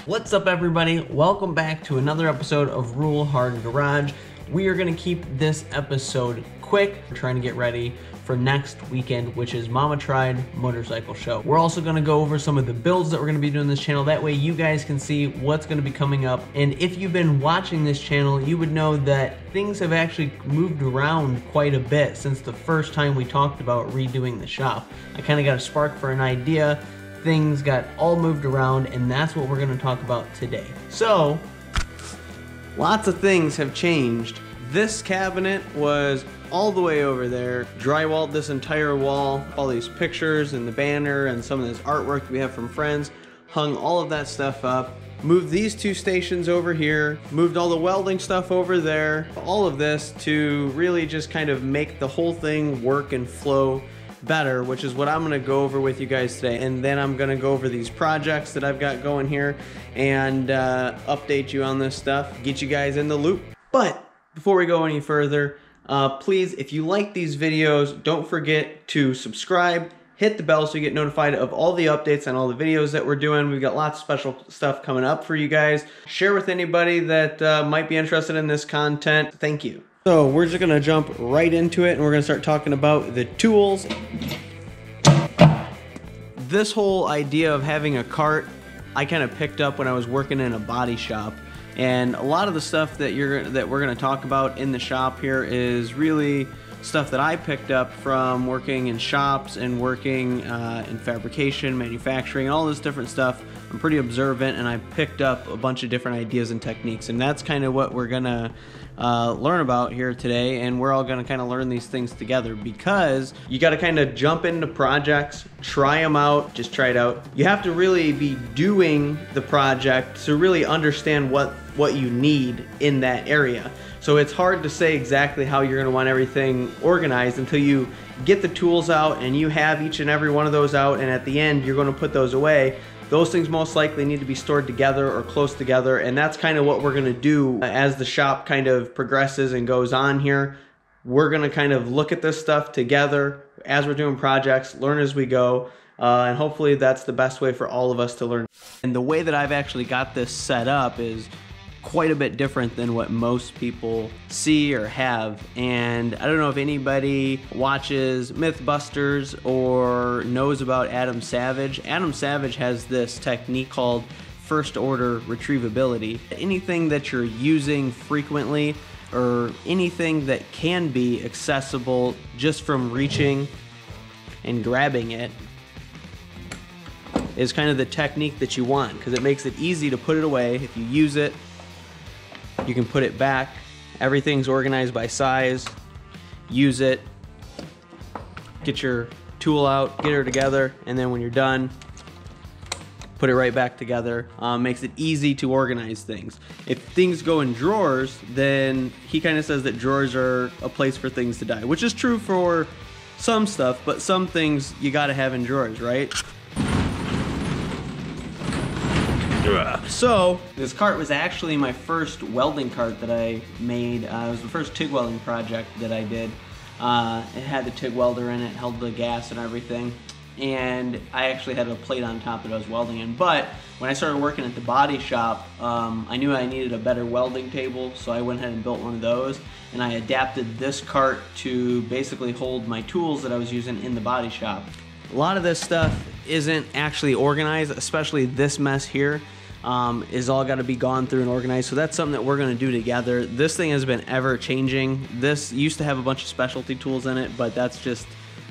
What's up, everybody? Welcome back to another episode of Rule Hard Garage. We are going to keep this episode quick. We're trying to get ready for next weekend, which is Mama Tried Motorcycle Show. We're also going to go over some of the builds that we're going to be doing this channel. That way you guys can see what's going to be coming up. And if you've been watching this channel, you would know that things have actually moved around quite a bit since the first time we talked about redoing the shop. I kind of got a spark for an idea. Things got all moved around, and that's what we're going to talk about today. So, lots of things have changed. This cabinet was all the way over there, drywalled this entire wall, all these pictures and the banner and some of this artwork we have from friends, hung all of that stuff up, moved these two stations over here, moved all the welding stuff over there, all of this to really just kind of make the whole thing work and flow better, which is what I'm going to go over with you guys today. And then I'm going to go over these projects that I've got going here and update you on this stuff, get you guys in the loop. But before we go any further, please, if you like these videos, don't forget to subscribe, hit the bell so you get notified of all the updates and all the videos that we're doing. We've got lots of special stuff coming up for you guys. Share with anybody that might be interested in this content. Thank you. So we're just gonna jump right into it, and we're gonna start talking about the tools. This whole idea of having a cart, I kind of picked up when I was working in a body shop. And a lot of the stuff that we're going to talk about in the shop here is really stuff that I picked up from working in shops and working in fabrication, manufacturing, all this different stuff. I'm pretty observant, and I picked up a bunch of different ideas and techniques, and that's kind of what we're going to learn about here today. And we're all going to kind of learn these things together, because you got to kind of jump into projects, try them out, just try it out. You have to really be doing the project to really understand what you need in that area. So it's hard to say exactly how you're going to want everything organized until you get the tools out and you have each and every one of those out, and at the end you're going to put those away. Those things most likely need to be stored together or close together, and that's kind of what we're going to do as the shop kind of progresses and goes on here. We're going to kind of look at this stuff together as we're doing projects, learn as we go, and hopefully that's the best way for all of us to learn. And the way that I've actually got this set up is quite a bit different than what most people see or have. And I don't know if anybody watches Mythbusters or knows about Adam Savage. Adam Savage has this technique called first order retrievability. Anything that you're using frequently, or anything that can be accessible just from reaching and grabbing it, is kind of the technique that you want, because it makes it easy to put it away. If you use it, you can put it back. Everything's organized by size. Use it. Get your tool out, get her together, and then when you're done, put it right back together. Makes it easy to organize things. If things go in drawers, then he kind of says that drawers are a place for things to die, which is true for some stuff, but some things you gotta have in drawers, right? So this cart was actually my first welding cart that I made. It was the first TIG welding project that I did. It had the TIG welder in it, held the gas and everything, and I actually had a plate on top that I was welding in. But when I started working at the body shop, I knew I needed a better welding table, so I went ahead and built one of those, and I adapted this cart to basically hold my tools that I was using in the body shop. A lot of this stuff isn't actually organized, especially this mess here. Is all got to be gone through and organized. So that's something that we're going to do together. This thing has been ever changing. This used to have a bunch of specialty tools in it, but that's just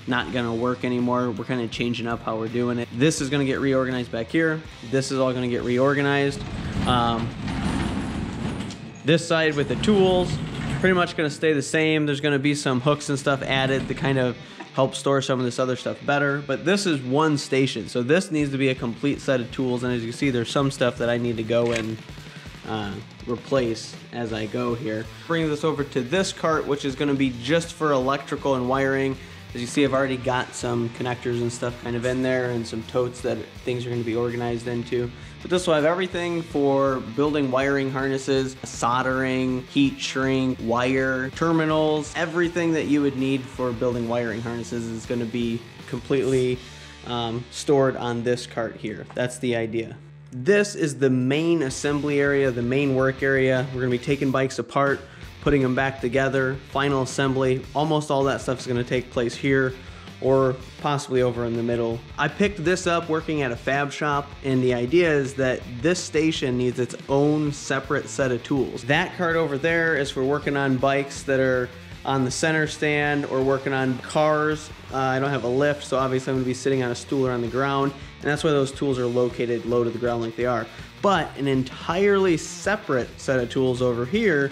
not going to work anymore. We're kind of changing up how we're doing it. This is going to get reorganized back here. This is all going to get reorganized. This side with the tools, pretty much going to stay the same. There's going to be some hooks and stuff added to kind of help store some of this other stuff better, but this is one station, so this needs to be a complete set of tools. And as you can see, there's some stuff that I need to go and replace as I go here. Bring this over to this cart, which is going to be just for electrical and wiring. As you see, I've already got some connectors and stuff kind of in there, and some totes that things are going to be organized into. But this will have everything for building wiring harnesses, soldering, heat shrink, wire, terminals, everything that you would need for building wiring harnesses is going to be completely stored on this cart here. That's the idea. This is the main assembly area, the main work area. We're gonna be taking bikes apart, putting them back together, final assembly. Almost all that stuff is gonna take place here or possibly over in the middle. I picked this up working at a fab shop, and the idea is that this station needs its own separate set of tools. That cart over there is for working on bikes that are on the center stand or working on cars. I don't have a lift, so obviously I'm gonna be sitting on a stool or on the ground, and that's why those tools are located low to the ground like they are. But an entirely separate set of tools over here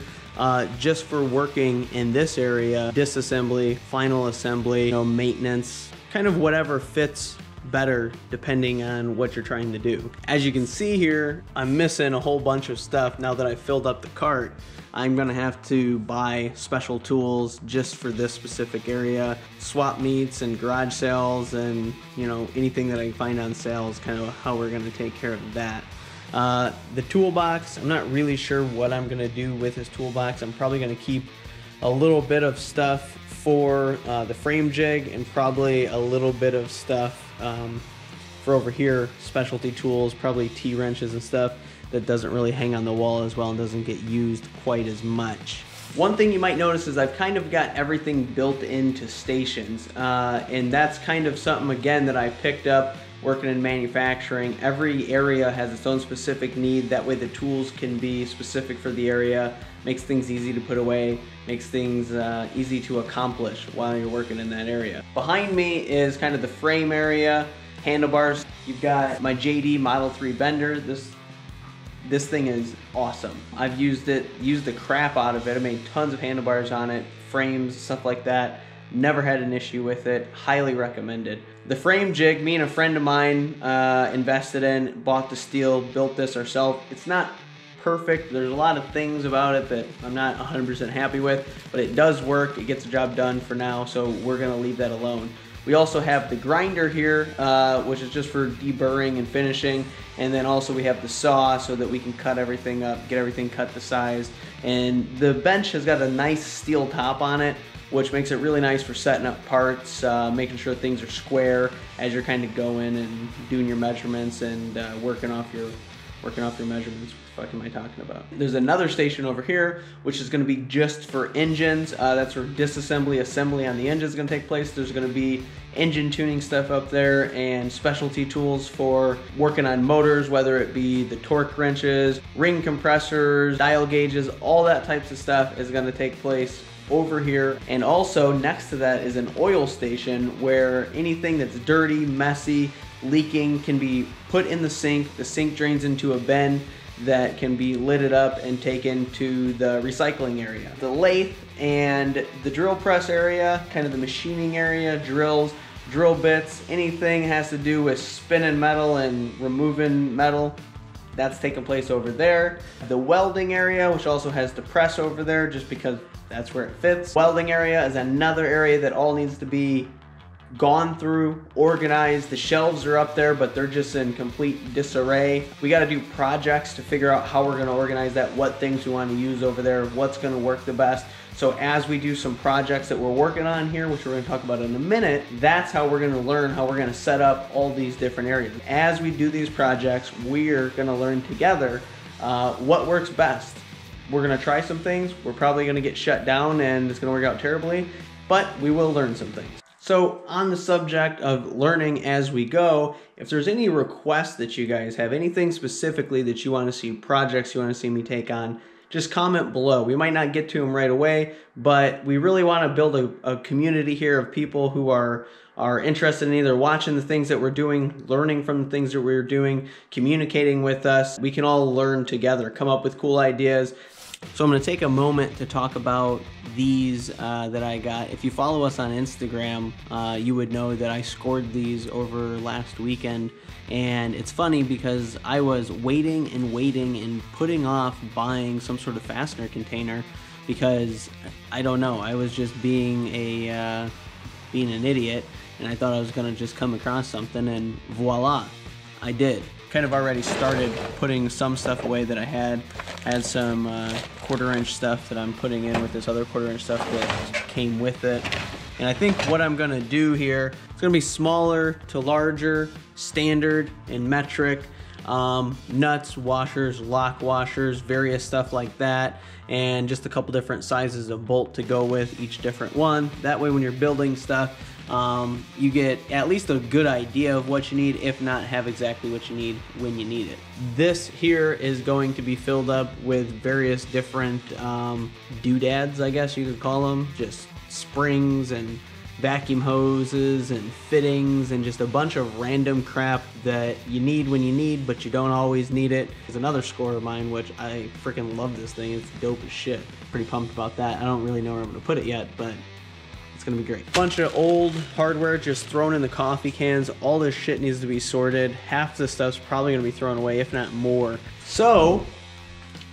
just for working in this area, disassembly, final assembly, maintenance, kind of whatever fits better depending on what you're trying to do. As you can see here, I'm missing a whole bunch of stuff now that I filled up the cart. I'm gonna have to buy special tools just for this specific area. Swap meets and garage sales and anything that I can find on sale is kind of how we're gonna take care of that. The toolbox, I'm not really sure what I'm gonna do with this toolbox. I'm probably gonna keep a little bit of stuff for the frame jig and probably a little bit of stuff for over here, specialty tools, probably T-wrenches and stuff that doesn't really hang on the wall as well and doesn't get used quite as much. One thing you might notice is I've kind of got everything built into stations, and that's kind of something again that I picked up working in manufacturing. Every area has its own specific need, that way the tools can be specific for the area, makes things easy to put away, makes things easy to accomplish while you're working in that area. Behind me is kind of the frame area, handlebars. You've got my JD Model 3 bender. This thing is awesome. I've used the crap out of it. I made tons of handlebars on it, frames, stuff like that. Never had an issue with it. Highly recommended. The frame jig, me and a friend of mine invested in, bought the steel, built this ourselves. It's not perfect. There's a lot of things about it that I'm not 100% happy with, but it does work. It gets the job done for now, so we're gonna leave that alone. We also have the grinder here, which is just for deburring and finishing. And then also we have the saw so that we can cut everything up, get everything cut to size. And the bench has got a nice steel top on it, which makes it really nice for setting up parts, making sure things are square as you're kind of going and doing your measurements and working off your measurements. What the fuck am I talking about? There's another station over here, which is gonna be just for engines. That's where disassembly, assembly on the engine is gonna take place. There's gonna be engine tuning stuff up there and specialty tools for working on motors, whether it be the torque wrenches, ring compressors, dial gauges, all that types of stuff is gonna take place over here. And also next to that is an oil station where anything that's dirty, messy, leaking can be put in the sink. The sink drains into a bin that can be lidded up and taken to the recycling area. The lathe and the drill press area, kind of the machining area, drills, drill bits, anything has to do with spinning metal and removing metal, that's taking place over there. The welding area, which also has the press over there just because that's where it fits. Welding area is another area that all needs to be gone through, organized. The shelves are up there, but they're just in complete disarray. We got to do projects to figure out how we're going to organize that, what things we want to use over there, what's going to work the best. So as we do some projects that we're working on here, which we're going to talk about in a minute, that's how we're going to learn how we're going to set up all these different areas. As we do these projects, we're going to learn together what works best. We're going to try some things. We're probably going to get shut down and it's going to work out terribly, but we will learn some things. So on the subject of learning as we go, if there's any requests that you guys have, anything specifically that you want to see, projects you want to see me take on, just comment below. We might not get to them right away, but we really want to build a community here of people who are interested in either watching the things that we're doing, learning from the things that we're doing, communicating with us. We can all learn together, come up with cool ideas. So I'm going to take a moment to talk about these that I got. If you follow us on Instagram, you would know that I scored these over last weekend. And it's funny because I was waiting and putting off buying some sort of fastener container because, I don't know, I was just being an idiot, and I thought I was going to just come across something, and voila, I did. Kind of already started putting some stuff away that I had some 1/4" stuff that I'm putting in with this other 1/4" stuff that came with it. And I think what I'm gonna do here, it's gonna be smaller to larger, standard and metric. nuts, washers, lock washers, various stuff like that, and just a couple different sizes of bolt to go with each different one. That way when you're building stuff, you get at least a good idea of what you need, if not have exactly what you need when you need it. This here is going to be filled up with various different doodads, I guess you could call them, just springs and vacuum hoses and fittings and just a bunch of random crap that you need when you need, but you don't always need it. There's another score of mine, which I freaking love this thing. It's dope as shit. Pretty pumped about that. I don't really know where I'm gonna put it yet, but it's gonna be great. Bunch of old hardware just thrown in the coffee cans. All this shit needs to be sorted. Half the stuff's probably gonna be thrown away, if not more. So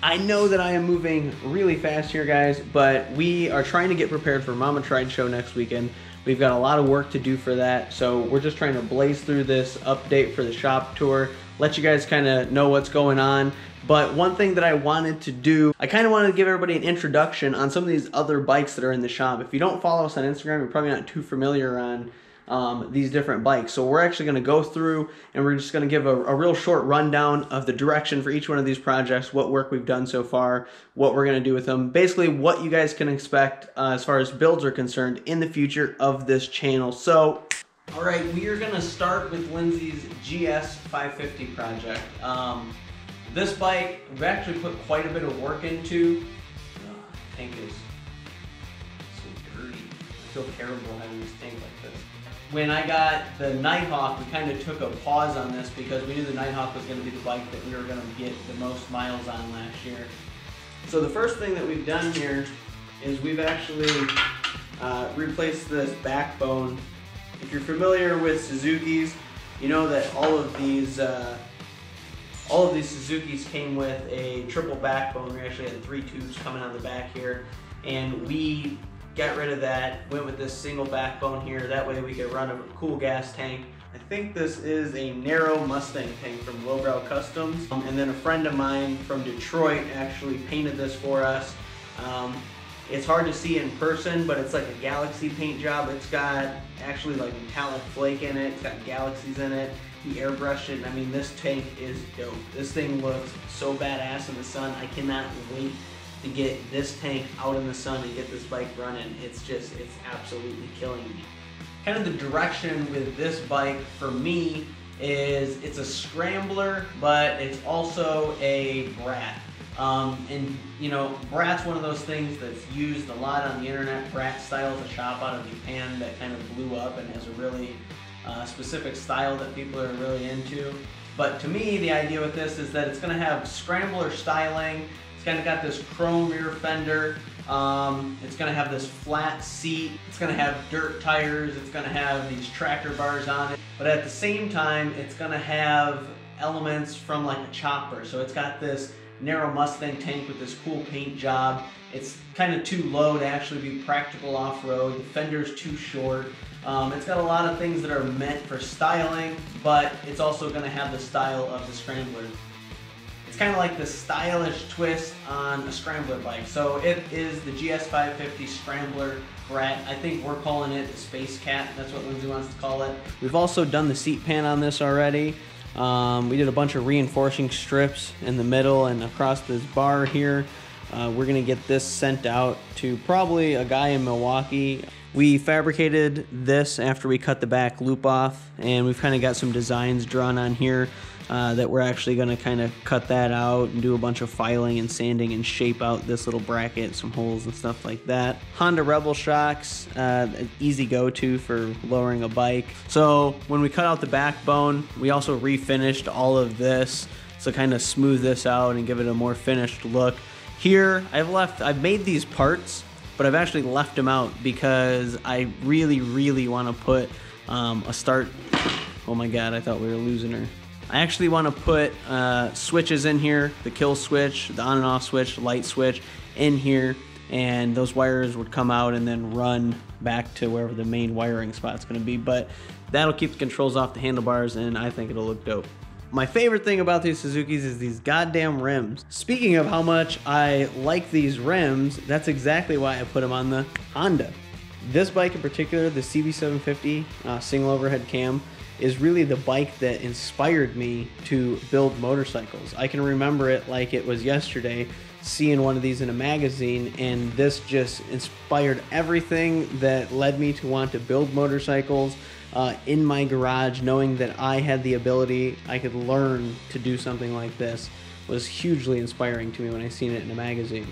I know that I am moving really fast here, guys, but we are trying to get prepared for Mama Tried Show next weekend. We've got a lot of work to do for that, so we're just trying to blaze through this update for the shop tour, let you guys kind of know what's going on. But one thing that I wanted to do, I kind of wanted to give everybody an introduction on some of these other bikes that are in the shop. If you don't follow us on Instagram, you're probably not too familiar on these different bikes. So we're actually going to go through and we're just going to give a real short rundown of the direction for each one of these projects, what work we've done so far, what we're going to do with them, basically what you guys can expect as far as builds are concerned in the future of this channel. So all right, we are going to start with Lindsay's GS 550 project. This bike we've actually put quite a bit of work into. Tank is so dirty. I feel terrible having this tank like this. When I got the Nighthawk, we kind of took a pause on this because we knew the Nighthawk was going to be the bike that we were going to get the most miles on last year. So the first thing that we've done here is we've actually replaced this backbone. If you're familiar with Suzuki's, you know that all of these Suzukis came with a triple backbone. We actually had 3 tubes coming on the back here, and we got rid of that, went with this single backbone here. That way we could run a cool gas tank. I think this is a narrow Mustang tank from Lowbrow Customs. And then a friend of mine from Detroit actually painted this for us. It's hard to see in person, but it's like a galaxy paint job. It's got actually like metallic flake in it. It's got galaxies in it. He airbrushed it. I mean, this tank is dope. This thing looks so badass in the sun. I cannot wait to get this tank out in the sun and get this bike running. It's absolutely killing me. Kind of the direction with this bike for me is it's a Scrambler, but it's also a Brat. And you know, Brat's one of those things that's used a lot on the internet. Brat style is a shop out of Japan that kind of blew up and has a really specific style that people are really into. But to me, the idea with this is that it's going to have Scrambler styling. It's kind of got this chrome rear fender. It's going to have this flat seat. It's going to have dirt tires. It's going to have these tractor bars on it. But at the same time, it's going to have elements from like a chopper. So it's got this narrow Mustang tank with this cool paint job. It's kind of too low to actually be practical off-road. The fender's too short. It's got a lot of things that are meant for styling, but it's also going to have the style of the Scrambler. It's kind of like the stylish twist on a Scrambler bike. So it is the GS 550 Scrambler Brat. I think we're calling it the Space Cat. That's what Lindsay wants to call it. We've also done the seat pan on this already. We did a bunch of reinforcing strips in the middle and across this bar here. We're gonna get this sent out to probably a guy in Milwaukee. We fabricated this after we cut the back loop off, and we've kind of got some designs drawn on here that we're actually gonna kind of cut that out and do a bunch of filing and sanding and shape out this little bracket, some holes and stuff like that. Honda Rebel shocks, an easy go-to for lowering a bike. So when we cut out the backbone, we also refinished all of this to kind of smooth this out and give it a more finished look. Here, I've made these parts, but I've actually left them out because I really want to put a start. Oh my God, I thought we were losing her. I actually want to put switches in here, the kill switch, the on and off switch, light switch in here, and those wires would come out and then run back to wherever the main wiring spot's going to be. But that'll keep the controls off the handlebars, and I think it'll look dope. My favorite thing about these Suzukis is these goddamn rims. Speaking of how much I like these rims, that's exactly why I put them on the Honda. This bike in particular, the CB750 single overhead cam, is really the bike that inspired me to build motorcycles. I can remember it like it was yesterday, seeing one of these in a magazine, and this just inspired everything that led me to want to build motorcycles in my garage. Knowing that I had the ability, I could learn to do something like this, was hugely inspiring to me when I seen it in a magazine.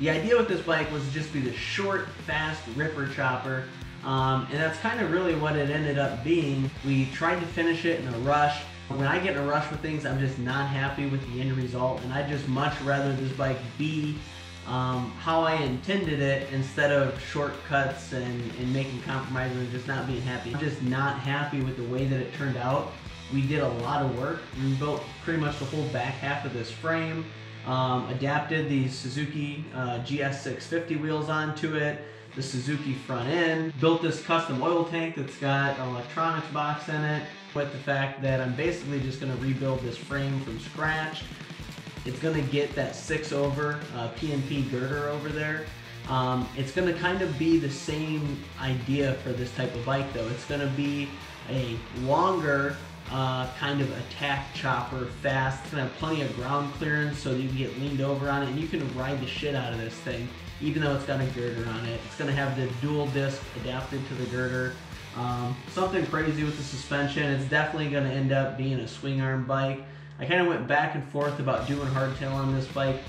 The idea with this bike was to just be the short, fast ripper chopper, and that's kind of really what it ended up being. We tried to finish it in a rush. When I get in a rush with things, I'm just not happy with the end result, and I'd just much rather this bike be how I intended it, instead of shortcuts and making compromises and just not being happy. I'm just not happy with the way that it turned out. We did a lot of work. We built pretty much the whole back half of this frame. Adapted the Suzuki GS650 wheels onto it, the Suzuki front end, built this custom oil tank that's got an electronics box in it, with the fact that I'm basically just going to rebuild this frame from scratch. It's going to get that 6-over P&P girder over there. It's going to kind of be the same idea for this type of bike though. It's going to be a longer kind of attack chopper, fast. It's gonna have plenty of ground clearance so that you can get leaned over on it and you can ride the shit out of this thing, even though it's got a girder on it. It's gonna have the dual disc adapted to the girder. Something crazy with the suspension. It's definitely gonna end up being a swing arm bike. I kind of went back and forth about doing hardtail on this bike.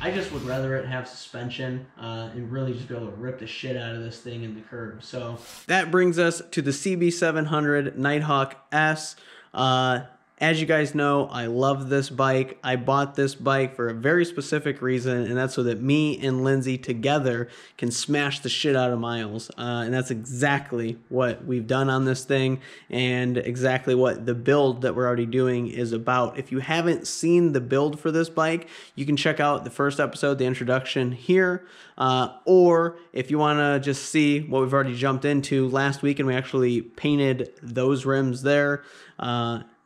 I just would rather it have suspension and really just be able to rip the shit out of this thing in the curb. So that brings us to the CB700 Nighthawk S. As you guys know, I love this bike. I bought this bike for a very specific reason, and that's so that me and Lindsay together can smash the shit out of miles. And that's exactly what we've done on this thing, and exactly what the build that we're already doing is about. If you haven't seen the build for this bike, you can check out the first episode, the introduction here, or if you want to just see what we've already jumped into, last week and we actually painted those rims there,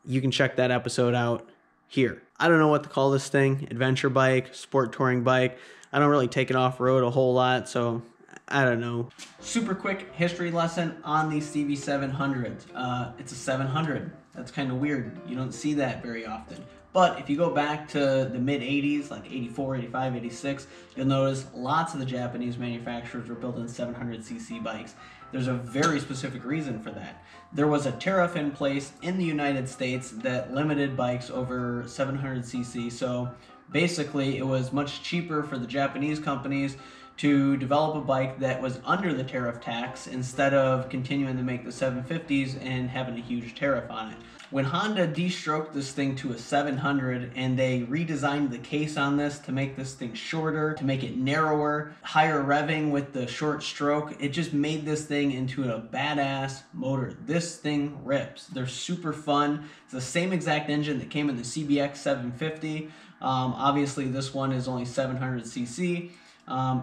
you can check that episode out here. I don't know what to call this thing. Adventure bike, sport touring bike. I don't really take it off-road a whole lot, so I don't know. Super quick history lesson on these CB700s. It's a 700. That's kind of weird. You don't see that very often. But if you go back to the mid-80s, like 84, 85, 86, you'll notice lots of the Japanese manufacturers were building 700cc bikes. There's a very specific reason for that. There was a tariff in place in the United States that limited bikes over 700cc. So basically, it was much cheaper for the Japanese companies to develop a bike that was under the tariff tax instead of continuing to make the 750s and having a huge tariff on it. When Honda de-stroked this thing to a 700 and they redesigned the case on this to make this thing shorter, to make it narrower, higher revving with the short stroke, it just made this thing into a badass motor. This thing rips. They're super fun. It's the same exact engine that came in the CBX 750. Obviously this one is only 700cc.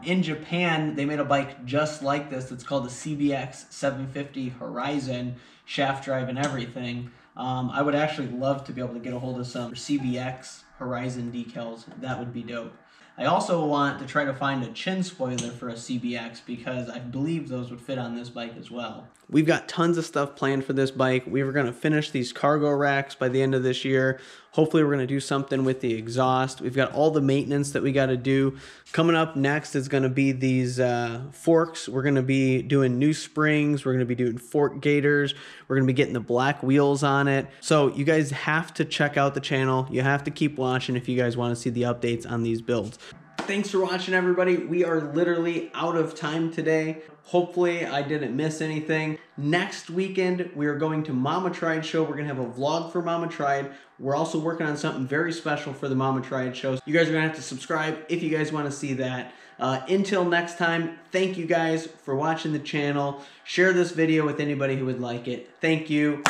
In Japan, they made a bike just like this. It's called the CBX 750 Horizon, shaft drive and everything. I would actually love to be able to get a hold of some CBX Horizon decals. That would be dope. I also want to try to find a chin spoiler for a CBX because I believe those would fit on this bike as well. We've got tons of stuff planned for this bike. We were going to finish these cargo racks by the end of this year. Hopefully we're going to do something with the exhaust. We've got all the maintenance that we got to do. Coming up next is going to be these forks. We're going to be doing new springs. We're going to be doing fork gators. We're going to be getting the black wheels on it. So you guys have to check out the channel. You have to keep watching if you guys want to see the updates on these builds. Thanks for watching, everybody. We are literally out of time today. Hopefully I didn't miss anything. Next weekend, we are going to Mama Tried Show. We're going to have a vlog for Mama Tried. We're also working on something very special for the Mama Tried Show. You guys are going to have to subscribe if you guys want to see that. Until next time, thank you guys for watching the channel. Share this video with anybody who would like it. Thank you.